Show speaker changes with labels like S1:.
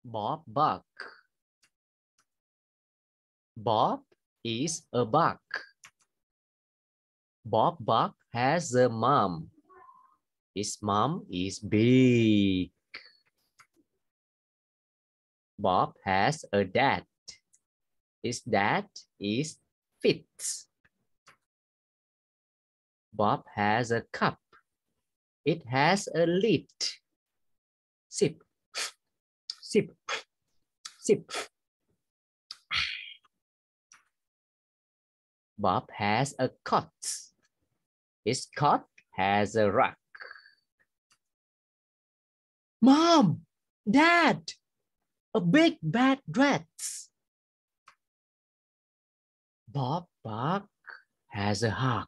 S1: Bob buck. Bob is a buck. Bob buck has a mom. His mom is big. Bob has a dad. His dad is fit. Bob has a cup. It has a lid. Sip, sip, sip. Bob has a cot. His cot has a rug. Mom, Dad, a big bad rat. Bob Buck has a hug.